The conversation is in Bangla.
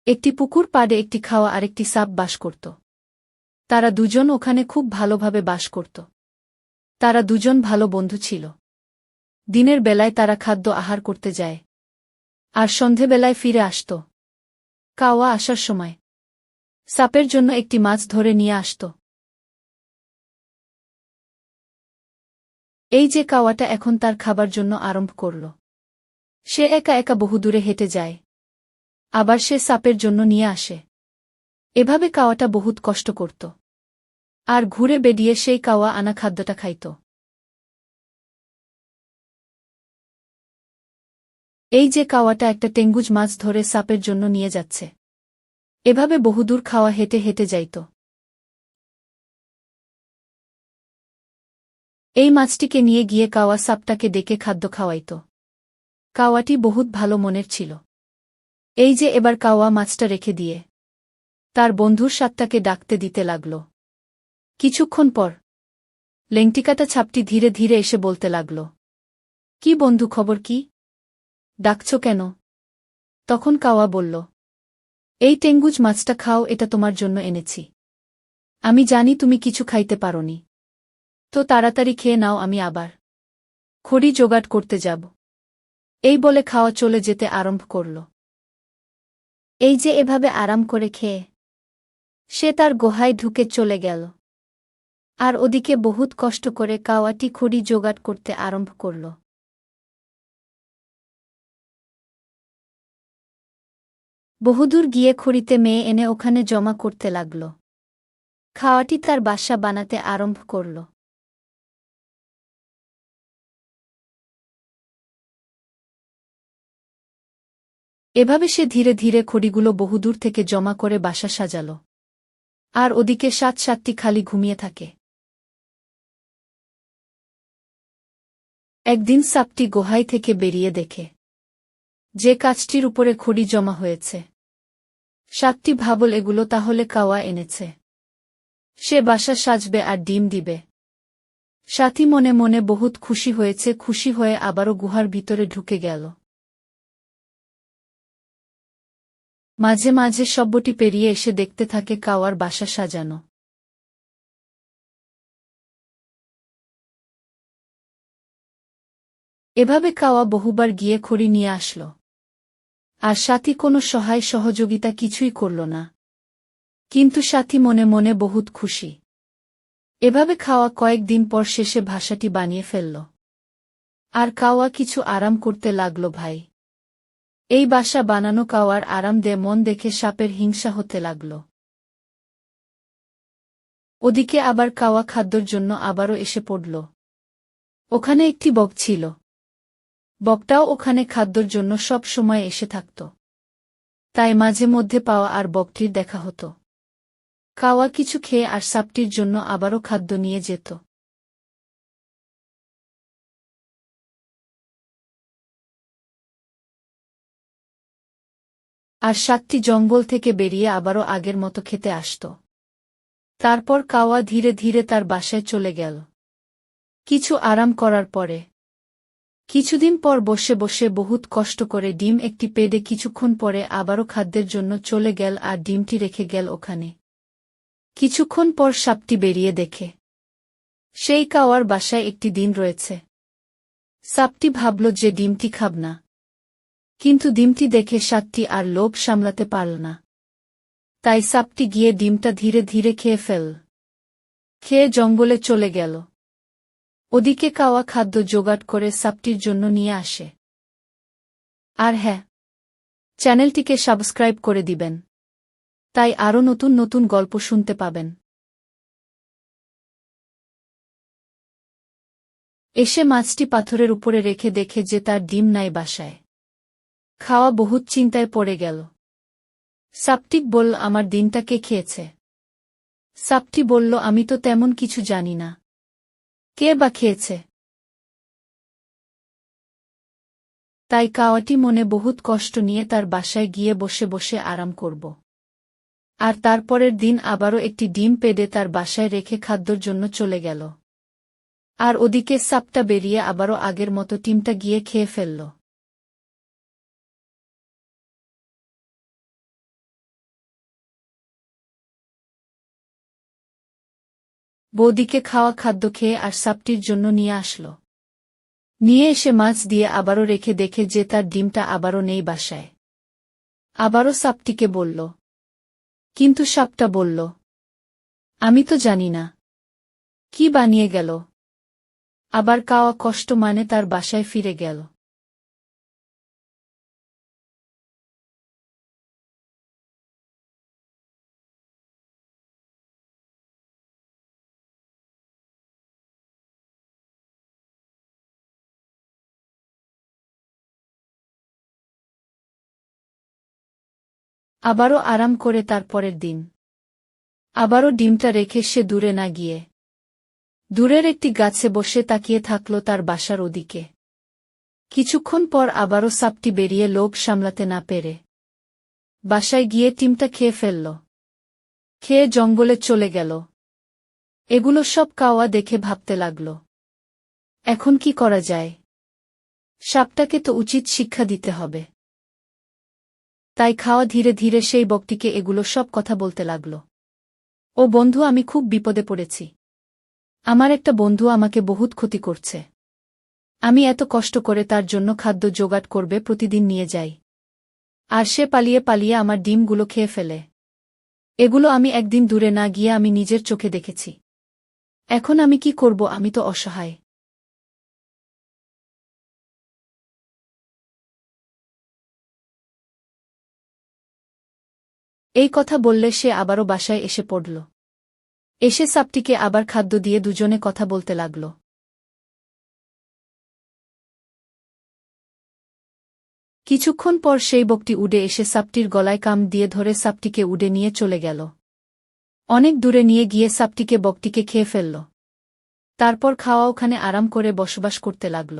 একটি পুকুর পাড়ে একটি খাওয়া আরেকটি সাপ বাস করত। তারা দুজন ওখানে খুব ভালোভাবে বাস করত। তারা দুজন ভালো বন্ধু ছিল। দিনের বেলায় তারা খাদ্য আহার করতে যায়, আর সন্ধেবেলায় ফিরে আসত। কাওয়া আসার সময় সাপের জন্য একটি মাছ ধরে নিয়ে আসত। এই যে কাওয়াটা এখন তার খাবার জন্য আরম্ভ করল। সে একা একা বহুদূরে হেঁটে যায়, আবার সে সাপের জন্য নিয়ে আসে। এভাবে কাওয়াটা বহুত কষ্ট করত, আর ঘুরে বেড়িয়ে সেই কাওয়া আনা খাদ্যটা খাইত। এই যে কাওয়াটা একটা টেঙ্গুজ মাছ ধরে সাপের জন্য নিয়ে যাচ্ছে। এভাবে বহুদূর খাওয়া হেঁটে হেঁটে যাইত। এই মাছটিকে নিয়ে গিয়ে কাওয়া সাপটাকে ডেকে খাদ্য খাওয়াইত। কাওয়াটি বহুত ভালো মনের ছিল। এই যে এবার কাওয়া মাছটা রেখে দিয়ে তার বন্ধুর সাপটাকে ডাকতে দিতে লাগল। কিছুক্ষণ পর লেংটিকাটা ছাপটি ধীরে ধীরে এসে বলতে লাগল, কি বন্ধু, খবর কি? ডাকছ কেন? তখন কাওয়া বলল, এই টেঙ্গুজ মাছটা খাও, এটা তোমার জন্য এনেছি। আমি জানি তুমি কিছু খাইতে পারোনি, তো তাড়াতাড়ি খেয়ে নাও, আমি আবার খড়ি জোগাড় করতে যাব। এই বলে খাওয়া চলে যেতে আরম্ভ করল। এই যে এভাবে আরাম করে খেয়ে সে তার গুহায় ঢুকে চলে গেল, আর ওদিকে বহুত কষ্ট করে কাওয়াটি খড়ি জোগাড় করতে আরম্ভ করল। বহুদূর গিয়ে খড়িতে মেয়ে এনে ওখানে জমা করতে লাগল। খাওয়াটি তার বাসা বানাতে আরম্ভ করল। এভাবে সে ধীরে ধীরে খড়িগুলো বহুদূর থেকে জমা করে বাসা সাজাল, আর ওদিকে ৭-৭টি খালি ঘুমিয়ে থাকে। একদিন সাপটি গুহায় থেকে বেরিয়ে দেখে যে কাজটির উপরে খড়ি জমা হয়েছে। সাপটি ভাবল, এগুলো তাহলে কাওয়া এনেছে। সে বাসা সাজবে আর ডিম দিবে। সাথী মনে মনে বহুত খুশি হয়েছে, খুশি হয়ে আবারও গুহার ভিতরে ঢুকে গেল। মাঝে মাঝে সব্যটি পেরিয়ে এসে দেখতে থাকে কাওয়ার বাসা সাজানো। এভাবে কাওয়া বহুবার গিয়ে খড়ি নিয়ে আসল, আর সাথী কোনো সহায় সহযোগিতা কিছুই করল না। কিন্তু সাথী মনে মনে বহুত খুশি। এভাবে খাওয়া কয়েকদিন পর শেষে ভাষাটি বানিয়ে ফেলল, আর কাওয়া কিছু আরাম করতে লাগল। ভাই, এই বাসা বানানো কাওয়ার আরাম দে মন দেখে সাপের হিংসা হতে লাগল। ওদিকে আবার কাওয়া খাদ্যর জন্য আবারও এসে পড়ল। ওখানে একটি বক ছিল। বকটাও ওখানে খাদ্যর জন্য সব সময় এসে থাকত, তাই মাঝে মধ্যে পাওয়া আর বকটির দেখা হতো। কাওয়া কিছু খেয়ে আর সাপটির জন্য আবারও খাদ্য নিয়ে যেত। আর সাতটি জঙ্গল থেকে বেরিয়ে আবারও আগের মতো খেতে আসত। তারপর কাওয়া ধীরে ধীরে তার বাসায় চলে গেল। কিছু আরাম করার পরে কিছুদিন পর বসে বসে বহুত কষ্ট করে ডিম একটি পেড়ে কিছুক্ষণ পরে আবারও খাদ্যের জন্য চলে গেল, আর ডিমটি রেখে গেল ওখানে। কিছুক্ষণ পর সাপটি বেরিয়ে দেখে সেই কাওয়ার বাসায় একটি ডিম রয়েছে। সাপটি ভাবল যে ডিমটি খাব না, কিন্তু ডিমটি দেখে সাপটি আর লোভ সামলাতে পারল না। তাই সাপটি গিয়ে ডিমটা ধীরে ধীরে খেয়ে ফেল। খেয়ে জঙ্গলে চলে গেল। ওদিকে কাওয়া খাদ্য জোগাড় করে সাপটির জন্য নিয়ে আসে। আর হ্যাঁ, চ্যানেলটিকে সাবস্ক্রাইব করে দিবেন, তাই আরও নতুন নতুন গল্প শুনতে পাবেন। এসে মাছটি পাথরের উপরে রেখে দেখে যে তার ডিম নাই বাসায়। খাওয়া বহুত চিন্তায় পড়ে গেল। সাপটি বলল, আমার ডিমটা কে খেয়েছে? সাপটি বলল, আমি তো তেমন কিছু জানি না, কে বা খেয়েছে? তাই কাওয়াটি মনে বহুত কষ্ট নিয়ে তার বাসায় গিয়ে বসে বসে আরাম করব। আর তারপরের দিন আবারও একটি ডিম পেড়ে তার বাসায় রেখে খাদ্যর জন্য চলে গেল। আর ওদিকে সাপটা বেরিয়ে আবারও আগের মতো ডিমটা গিয়ে খেয়ে ফেলল। বৌদিকে খাওয়া খাদ্য খেয়ে আর সাপটির জন্য নিয়ে আসল। নিয়ে এসে মাছ দিয়ে আবারও রেখে দেখে যে তার ডিমটা আবারও নেই বাসায়। আবারও সাপটিকে বলল। কিন্তু সাপটা বলল, আমি তো জানি না কি বানিয়ে গেল। আবার কাওয়া কষ্ট মানে তার বাসায় ফিরে গেল। আবারও আরাম করে তার পরের দিন আবারও ডিমটা রেখে সে দূরে না গিয়ে দূরের একটি গাছে বসে তাকিয়ে থাকল তার বাসার ওদিকে। কিছুক্ষণ পর আবারও সাপটি বেরিয়ে লোভ সামলাতে না পেরে বাসায় গিয়ে ডিমটা খেয়ে ফেলল। খেয়ে জঙ্গলে চলে গেল। এগুলো সব কাওয়া দেখে ভাবতে লাগল, এখন কি করা যায়? সাপটাকে তো উচিত শিক্ষা দিতে হবে। তাই খাওয়া ধীরে ধীরে সেই বকটিকে এগুলো সব কথা বলতে লাগল। ও বন্ধু, আমি খুব বিপদে পড়েছি। আমার একটা বন্ধু আমাকে বহুত ক্ষতি করছে। আমি এত কষ্ট করে তার জন্য খাদ্য জোগাড় করবে প্রতিদিন নিয়ে যাই, আর সে পালিয়ে পালিয়ে আমার ডিমগুলো খেয়ে ফেলে। এগুলো আমি একদিন দূরে না গিয়ে আমি নিজের চোখে দেখেছি। এখন আমি কি করব? আমি তো অসহায়। এই কথা বললে সে আবারও বাসায় এসে পড়ল। এসে সাপটিকে আবার খাদ্য দিয়ে দুজনে কথা বলতে লাগল। কিছুক্ষণ পর সেই বকটি উড়ে এসে সাপটির গলায় কাম দিয়ে ধরে সাপটিকে উড়ে নিয়ে চলে গেল। অনেক দূরে নিয়ে গিয়ে সাপটিকে বকটিকে খেয়ে ফেলল। তারপর খাওয়া ওখানে আরাম করে বসবাস করতে লাগল।